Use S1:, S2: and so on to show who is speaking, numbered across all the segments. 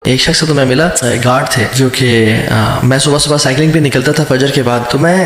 S1: ایک شخص تو میں ملا, گارڈ تھے, جو کہ میں صبح صبح سائیکلنگ پہ نکلتا تھا فجر کے بعد, تو میں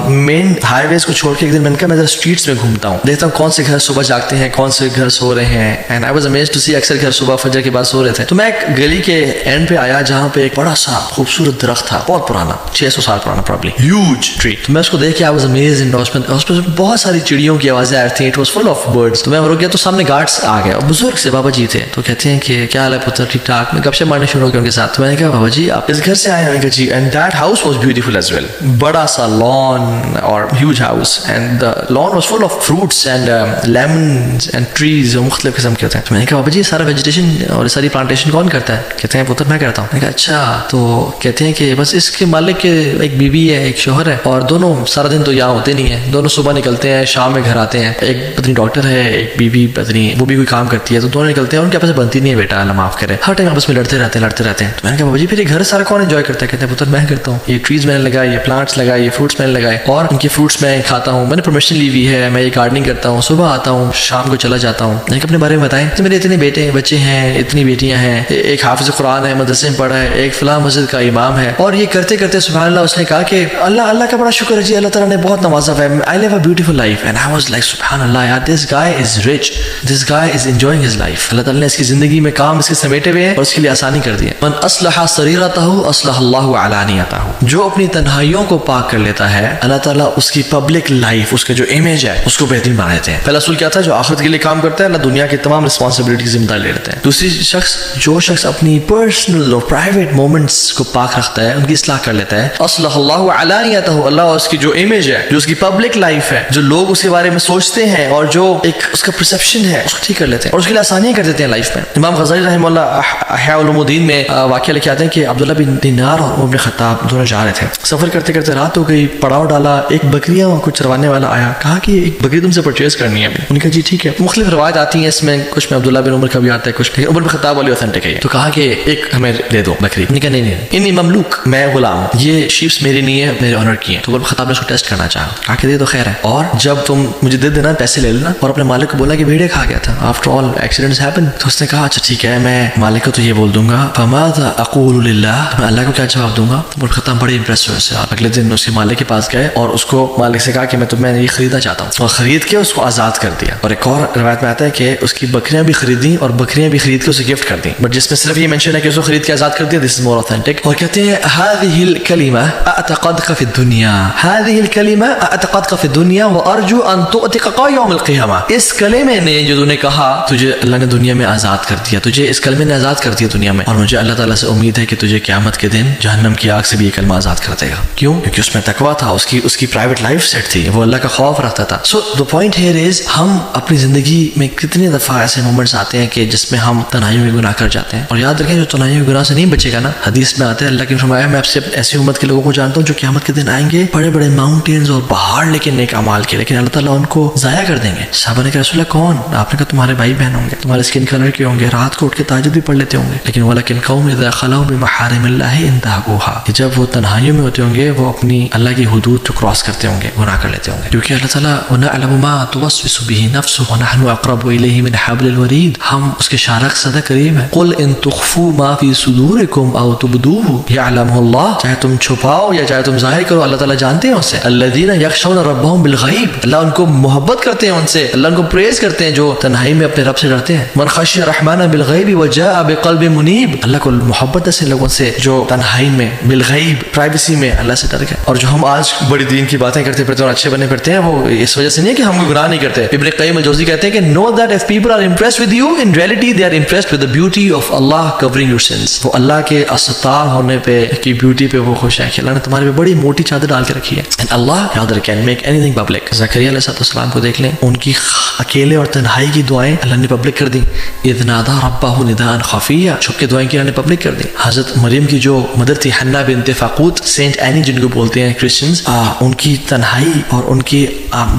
S1: مین ہائی ویز کو چھوڑ کے ایک دن میں نے کہا میں ذرا اسٹریٹس میں گھومتا ہوں, دیکھتا ہوں کون سے گھر صبح جاگتے ہیں, کون سے گھر سو رہے ہیں. And I was amazed to see اکثر گھر صبح فجر کے بعد سو رہے تھے. تو میں ایک گلی کے اینڈ پہ آیا جہاں پہ ایک بڑا سا خوبصورت درخت تھا, بہت پرانا, 600 سال پرانا پرابلی, ہیوج ٹری. تو میں اس کو دیکھ کے آئی واز امیزڈ. اس پہ بہت ساری چڑیوں کی آوازیں آ رہی تھیں, it was full of birds. تو میں رک گیا تو سامنے گارڈس آ گئے, بزرگ سے بابا جی تھے. تو کہتے ہیں کہ کیا حال ہے پتر, ٹھیک ٹھاک. میں گپ شپ مارنے شروع ہو گیا ان کے ساتھ. تو میں نے کہا بابا جی آپ اس گھر سے آئے ہیں؟ جی. And that house was beautiful as well, بڑا سا لان اور huge house, and the lawn was full of fruits and lemons and trees, مختلف قسم کے ہوتے ہیں. تو میں نے کہا بابا جی سارا ویجیٹیشن اور ساری پلانٹیشن کون کرتا ہے؟ کہتے ہیں پتر میں کرتا ہوں. میں نے کہا اچھا. تو کہتے ہیں کہ بس اس کے مالک کے ایک بیوی ہے ایک شوہر ہے, اور دونوں سارا دن تو یہاں ہوتے نہیں ہیں, دونوں صبح نکلتے ہیں شام میں گھر آتے ہیں. ایک پتنی ڈاکٹر ہے, ایک بیوی پتنی وہ بھی کوئی کام کرتی ہے, تو دونوں نکلتے ہیں, ان کے آپس میں بنتی نہیں ہے بیٹا, اللہ معاف کرے, ہر ٹائم آپس میں لڑتے رہتے ہیں. تو میں نے کہا بابا جی پھر یہ گھر سارا کون انجوائے کرتا ہے؟ کہتے ہیں پتر میں کرتا ہوں, یہ ٹریز میں نے لگائے, یہ پلانٹس لگائے, یہ فروٹس میں نے لگائے, اور ان کے فروٹس میں کھاتا ہوں, میں نے پرمیشن لی ہوئی ہے, میں یہ گارڈننگ کرتا ہوں, صبح آتا ہوں شام کو چلا جاتا ہوں. میں اپنے بارے میں بتائیں تو میرے اتنے بیٹے بچے ہیں, اتنی بیٹیاں ہیں, ایک حافظ قرآن ہے, مدرسے میں پڑھا ہے, ایک فلاں مسجد کا امام ہے. اور یہ کرتے کرتے سبحان اللہ اس نے کہا کہ اللہ کا بڑا شکر ہے جی, اللہ تعالیٰ نے بہت نوازا ہے, I live a beautiful life. And I was like سبحان اللہ یار, this guy is rich, this guy is enjoying his life. Allah تعالیٰ نے اس کی زندگی میں کام اس کے سمیٹے ہوئے ہیں اور اس کے لیے آسانی کر دی ہے. من اصلح سریرتہ اصلح اللہ علانیتہ, جو اپنی تنہائیوں کو پاک کر لیتا ہے اللہ تعالیٰ اس کی پبلک لائف, اس کا جو امیج ہے اس کو بہترین بنا دیتے ہیں. پہلا اصول کیا تھا, جو آخرت کے لیے کام کرتا ہے اللہ دنیا کی تمام رسپانسبلٹی کی ذمہ داری لے لیتے ہیں. دوسری شخص, جو شخص اپنی پرسنل اور پرائیویٹ مومنٹس کو پاک رکھتا ہے, ان کی اصلاح کر لیتا ہے, اصلح اللہ علانیتہ, اللہ اس کی جو امیج ہے, جو اس کی پبلک لائف ہے, جو لوگ اس کے بارے میں سوچتے ہیں اور جو ایک اس کا پرسپشن ہے اس کو ٹھیک کر لیتے ہیں اور اس کے لیے آسانیاں کر دیتے ہیں لائف میں. امام غزالی رحمہ اللہ احیاء علوم الدین میں واقعہ لکھے آتے ہیں کہ عبداللہ بن دینار اور عمر بن خطاب دونوں جا رہے تھے, سفر کرتے کرتے رات ہو گئی, پڑاؤ ڈالا, ایک بکریاں کچھ چروانے والا آیا, کہا کہ ایک بکری تم سے پرچیز کرنی ہے. انہوں نے کہا جی ٹھیک ہے. مختلف روایت آتی ہیں اس میں, کچھ میں عبداللہ بن عمر کا بھی آتا ہے, کچھ عمر بن خطاب والی اوتھینٹک ہے. تو کہا کہ ایک ہمیں دے دو بکری. انہوں نے کہا نہیں, انی مملوک, میں غلام, یہ شیپس میری نہیں ہے, میرے آنر کی ہیں. تو عمر بن خطاب نے اس کو ٹیسٹ کرنا چاہا, کہا کہ دے دو خیر ہے, اور جب تم مجھے دے دینا پیسے لے لینا. اور اپنے مالک کو بولا کہ بھیڑے کھا گیا تھا, آفٹر آل ایکسیڈنٹس ہیپن. تو اس نے کہا اچھا ٹھیک ہے, میں مالک کو تو یہ بول دوں گا, فماذا اقول للہ, میں اللہ کو کیا جواب دوں گا. عمر بن خطاب بڑے امپریس ہوئے سے. اگلے دن اس کے مالک کے پاس گئے اور اس کو مالک سے کہا کہ میں یہ خریدنا چاہتا ہوں, اور خرید کے اس کو آزاد کر دیا. اور ایک اور روایت میں آتا ہے کہ اس کی بکریاں بھی خریدیں اور بکریاں بھی خرید کے اسے گفٹ کر دیں, بٹ جس میں صرف یہ مینشن ہے کہ اس کو خرید کے آزاد کر دیا. دس از مور اوتھینٹک. اور کہتے ہیں هذه الكلمه اعتقدك في الدنيا, هذه الكلمه اعتقدك في الدنيا وارجو ان تؤتقك يوم القيامه. اس کلمے نے جو نے کہا, تجھے اللہ نے دنیا میں آزاد کر دیا, تجھے اس کلمے نے آزاد کر دیا دنیا میں, اور مجھے اللہ تعالیٰ سے امید ہے کہ تجھے قیامت کے دن جہنم کی آگ سے بھی یہ کلمہ آزاد کر دے گا. کیوں؟ کیونکہ اس میں تقویٰ تھا, اس کی پرائیویٹ لائف سیٹ تھی, وہ اللہ کا خوف رکھتا تھا. سو دا پوائنٹ ہیئر از, ہم اپنی زندگی میں کتنی دفعہ ایسے مومنٹس آتے ہیں کہ جس میں ہم تنہائیوں میں گناہ کر جاتے ہیں. اور یاد رکھیں جو تنہائیوں میں گناہ سے نہیں بچے گا نا, حدیث میں آتا ہے اللہ کی فرمایا میں آپ سے ایسی امت کے لوگوں کو جانتا ہوں جو قیامت کے دن آئیں گے بڑے بڑے ماؤنٹینز اور پہاڑ لیکن نیک اعمال کے, لیکن اللہ تعالیٰ ان کو ضائع کر دیں گے. صحابہ نے کہا رسول اللہ کون؟ آپ نے کہا تمہارے بھائی بہن ہوں گے, تمہارے اسکن کلر کے ہوں گے, رات کو اٹھ کے تہجد بھی پڑھ لیتے ہوں گے, لیکن ولکن قوم اذا خلوا بمحارم اللہ انتهكوها, کہ جب وہ تنہائیوں میں ہوتے ہوں گے وہ اپنی اللہ کی حدود کو کراس کرتے ہوں گے, گناہ کر لیتے ہوں گے. کیونکہ اللہ تعالیٰ ونعلم ما توسوس به نفسه ونحن اقرب الیہ من حبل الورید, ہم اس کے شارک زیادہ قریب ہیں. قل ان تخفوا ما فی صدورکم او تبدوه یعلمه اللہ, چاہے تم چھپاؤ یا چاہے تم ظاہر کرو اللہ تعالیٰ جانتے ہیں اسے. الذین یخشون ربهم بالغیب, اللہ ان کو محبت کرتے ہیں ان سے, اللہ ان کو پریز کرتے ہیں جو تنہائی میں اپنے رب سے ڈرتے ہیں. من خشی الرحمن بالغیب وجاء بقلب منیب, اللہ کو محبت ایسے لوگوں سے جو تنہائی میں بالغیب پرائیویسی میں اللہ سے ڈر گئے. اور جو ہم آج بڑی دین کی باتیں کرتے پھرتے اور اچھے بنے پھرتے ہیں, وہ اس وجہ سے نہیں کہ ہم کوئی گناہ نہیں کرتے. ابن قیم الجوزی کہتے ہیں کہ know that if people are impressed with you, in reality they are impressed with the beauty of Allah covering your sins. وہ اللہ کے استار ہونے پہ کی بیوٹی پہ وہ خوش ہے کہ اللہ نے تمہارے پہ بڑی موٹی چادر ڈال کے رکھی ہے. And Allah can make anything public. زکریا علیہ السلام کو دیکھ لیں, ان کی اکیلے اور تنہائی کی دعائیں اللہ نے پبلک کر دی. اذ نادى ربه نداء خفيا, چھپ کے دعائیں کی اللہ نے پبلک کر دی. حضرت مریم کی جو مدر تھی حنا بنت فاقوت, سینٹ اینی جن کو بولتے ہیں کرسچنز, ان کی تنہائی اور ان کی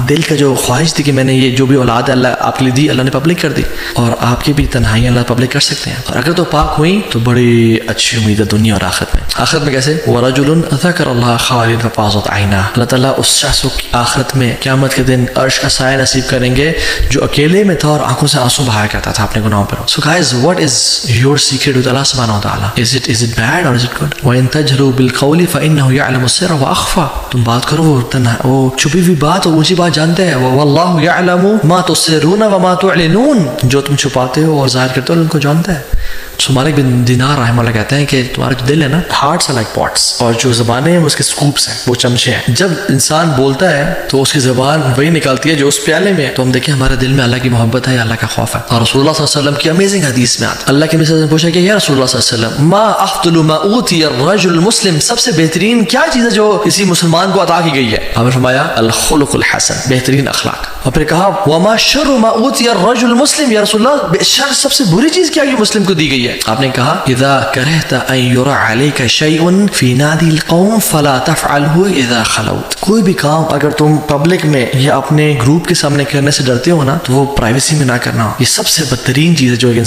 S1: دل کا جو خواہش تھی کہ میں نے یہ جو بھی اولاد اللہ آپ کے لیے دی اللہ نے پبلک کر دی, اور آپ کی بھی تنہائی اللہ پبلک کر سکتے ہیں. اور اگر تو پاک ہوئی تو بڑی اچھی امید ہے دنیا اور آخرت میں. آخرت میں کیسے؟ ورجل ذکر اللہ خالدا ففاضت عیناہ, اللہ تعالیٰ اس شخص کو آخرت میں قیامت کے دن عرش کا سایہ نصیب کریں گے جو اکیلے میں تھا اور آنکھوں سے آنسو بہایا کرتا تھا اپنے گناہوں پر. So guys, what is your secret with Allah subhanahu wa ta'ala. Is it bad or is it good? وَإِن تَجْهَرُوا بِالْقَوْلِ فَإِنَّهُ يَعْلَمُ السِّرَّ وَأَخْفَى. تم بات کرو وہ چھپی ہوئی بات اور اونچی بات جانتے ہیں. وَاللَّهُ يَعْلَمُ مَا تُسِرُّونَ وَمَا تُعْلِنُونَ. جو تم چھپاتے ہو اور ظاہر کرتے ہو ان کو جانتا ہے. مالک بن دینار رحمہ اللہ کہتے ہیں کہ تمہارا جو دل ہے نا, ہارٹس are like pots, اور جو زبانیں ہیں اس کے سکوپس ہیں, وہ چمچے ہیں. جب انسان بولتا ہے تو اس کی زبان وہی نکالتی ہے جو اس پیالے میں ہے. تو ہم دیکھیں ہمارے دل میں اللہ کی محبت ہے یا اللہ کا خوف ہے. اور رسول اللہ صلی اللہ علیہ وسلم کی امیزنگ حدیث میں آتا, اللہ کے نبی صلی اللہ علیہ وسلم نے پوچھا کہ یا رسول اللہ صلی اللہ علیہ وسلم ما افضل ما اوتی الرجل المسلم, سب سے بہترین کیا چیز ہے جو کسی مسلمان کو عطا کی گئی ہے؟ آپ نے فرمایا الخلق الحسن, بہترین اخلاق. اور پھر کہا وما شر ما اوتی الرجل المسلم, یا رسول اللہ شر سب سے بری چیز کیا جو مسلم کو دی گئی ہے؟ آپ نے کہا اذا کرہت ان یرى علیک شیء فی نادی القوم فلا تفعله اذا خلوت. کوئی بھی کام اگر تم پبلک میں یا اپنے گروپ کے سامنے کرنے سے ڈرتے ہو نا, تو وہ پرائیویسی میں نہ کرنا. یہ سب سے بدترین چیز ہے جو ایک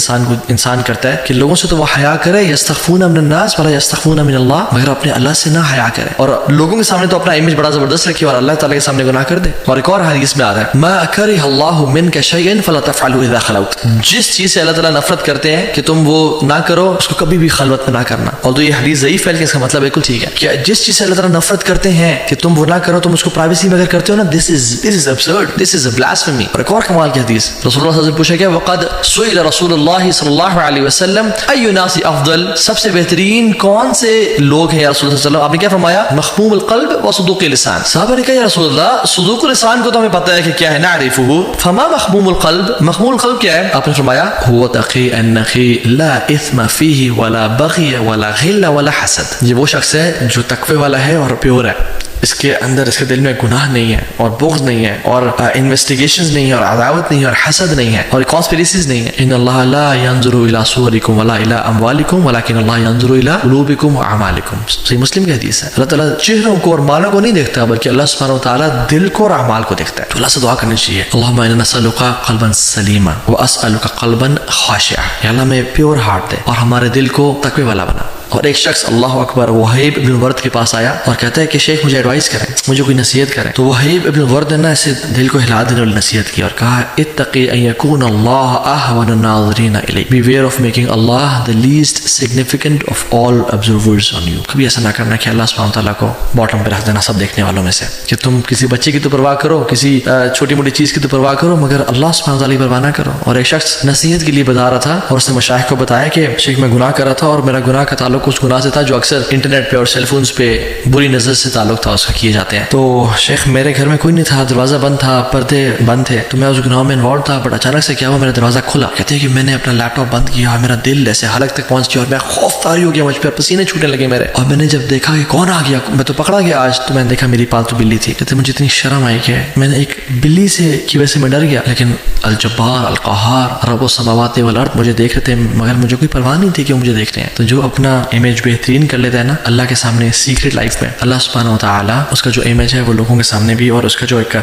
S1: انسان کرتا ہے, کہ لوگوں سے تو وہ حیا کرے, یستخفون من الناس ولا یستخفون من اللہ, مگر اپنے اللہ سے نہ حیا کرے, اور لوگوں کے سامنے تو اپنا امیج بڑا زبردست رکھے اور اللہ تعالیٰ کے سامنے گناہ کر دے. اور ایک اور حدیث میں آتا ہے ما کرہ اللہ منک شیئا فلا تفعله اذا خلوت. جس چیز سے اللہ تعالیٰ نفرت کرتے ہیں کہ تم وہ نہ کرو, اس کو کبھی بھی خلوت میں نہ کرنا. اور تو یہ حدیث ضعیف ہے لیکن اس کا مطلب بالکل ٹھیک ہے کہ جس چیز سے اللہ تعالیٰ نفرت کرتے ہیں کہ تم وہ نہ کرو, تم اس کو پرائیویسی میں اگر کرتے ہو نا, this is absurd, this is a blasphemy. اور ایک اور کمال کی حدیث, رسول اللہ صلی اللہ علیہ وسلم پوچھا کہ وقد سئل رسول اللہ صلی اللہ علیہ وسلم ای الناس افضل, سب سے بہترین کون سے لوگ ہیں یا رسول اللہ صلی اللہ علیہ وسلم؟ آپ نے کیا فرمایا مخموم القلب و صدوق اللسان. صحابہ نے کہا یا رسول اللہ صدوق اللسان کو تو ہمیں پتہ ہے کہ کیا ہے, نعرفه, فما مخموم القلب, مخموم القلب کیا ہے؟ آپ نے فرمایا هو تقی النقی لا اثم فیہ ولا بغی ولا غل ولا حسد. یہ وہ شخص ہے جو تقوی والا ہے اور پیور ہے, اس کے اندر اس کے دل میں گناہ نہیں ہے اور بغض نہیں ہے اور انویسٹیگیشنز نہیں ہے اور عداوت نہیں ہے اور حسد نہیں ہے اور کانسپیریسیز نہیں ہے. ان اللہ لا ينظر الى صورکم ولا الى اموالکم ولكن اللہ ينظر الى قلوبکم واعمالکم. صحیح مسلم کی حدیث ہے. اللہ تعالیٰ چہروں کو اور مالوں کو نہیں دیکھتا بلکہ اللہ سبحانہ وتعالیٰ دل کو اور اعمال کو دیکھتا ہے. تو اللہ سے دعا کرنی چاہیے اللہم انا نسألک قلبا سلیما واسألک قلبا خاشعا, یا اللہ میں پیور ہارٹ دے اور ہمارے دل کو تقوی والا بنا. اور ایک شخص اللہ اکبر وہیب ابن ورد کے پاس آیا اور کہتا ہے کہ شیخ مجھے ایڈوائز کریں, مجھے کوئی نصیحت کریں. تو وہیب ابن ورد نے ایسے دل کو ہلا دینے والی نصیحت کی اور کہا اتقی ان یکون اللہ اہون الناظرین الیک, beware of making Allah the least significant of all observers on you. کبھی ایسا نہ کرنا کہ اللہ سبحانہ تعالیٰ کو باٹم پہ رکھ دینا سب دیکھنے والوں میں سے, کہ تم کسی بچے کی تو پرواہ کرو, کسی چھوٹی موٹی چیز کی تو پرواہ کرو, مگر اللہ سبحانہ تعالیٰ کی پرواہ نہ کرو. اور ایک شخص نصیحت کے لیے بتا رہا تھا اور اس نے مشائخ کو بتایا کہ شیخ میں گناہ کر رہا تھا اور میرا گناہ کا تعلق اس گناہ سے تھا جو اکثر انٹرنیٹ پہ اور سیل فونز پہ بری نظر سے تعلق تھا اس کا کیے جاتے ہیں. تو شیخ میرے گھر میں کوئی نہیں تھا, دروازہ بند تھا, پردے بند تھے, تو میں اس گناہ میں انوالو تھا, بٹ اچانک سے کیا ہوا میرا دروازہ کھلا. کہتے ہیں کہ میں نے اپنا لیپ ٹاپ بند کیا, میرا دل ایسے حلق تک پہنچ گیا اور میں خوف طاری ہو گیا, مجھ پر پسینے چھوٹنے لگے میرے. اور میں نے جب دیکھا کہ کون آ گیا, میں تو پکڑا گیا آج, تو میں نے دیکھا میری پالتو بلی تھی. کہتے مجھے اتنی شرم آئی کہ میں نے ایک بلی سے کی وجہ سے میں ڈر گیا, لیکن الجبار القہار رب السماوات والارض مجھے دیکھ رہے تھے, مگر مجھے کوئی پرواہ نہیں تھی کہ وہ مجھے دیکھ رہے ہیں. تو جو اپنا امیج بہترین کر لیتا ہے نا اللہ کے سامنے سیکرٹ لائف میں, اللہ سبحانہ و تعالیٰ اس کا جو امیج ہے وہ لوگوں کے سامنے بھی, اور اس کا جو ایک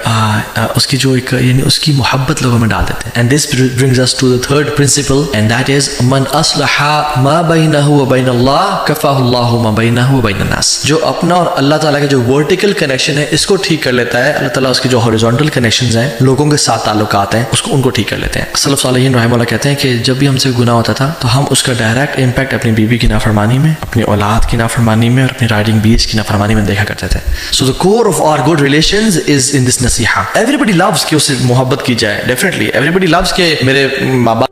S1: اس کی جو ایک یعنی اس کی محبت لوگوں میں ڈال دیتے ہیں. And this brings us to the third principle, and that is من اصلح ما بینہ وبین اللہ کفاہ اللہ ما بینہ وبین الناس. جو اپنا اور اللہ تعالیٰ کا جو ورٹیکل کنیکشن ہے اس کو ٹھیک کر لیتا ہے, اللہ تعالیٰ اس کے جو ہاریزونٹل کنیکشنز ہیں لوگوں کے ساتھ تعلقات ہیں اس کو ان کو ٹھیک کر لیتے ہیں. سلف صالحین رحمہ اللہ کہتے ہیں کہ جب بھی ہم سے گناہ ہوتا تھا تو ہم اس کا ڈائریکٹ امپیکٹ اپنی بیوی کی نافرمانی میں, اپنی اولاد کی نافرمانی میں اور اپنی رائڈنگ بیس کی نافرمانی میں دیکھا کرتے تھے. So the core of our good relations is in this نصیحہ. Everybody loves کہ اس سے محبت کی جائے, definitely everybody loves کہ میرے ماں باپ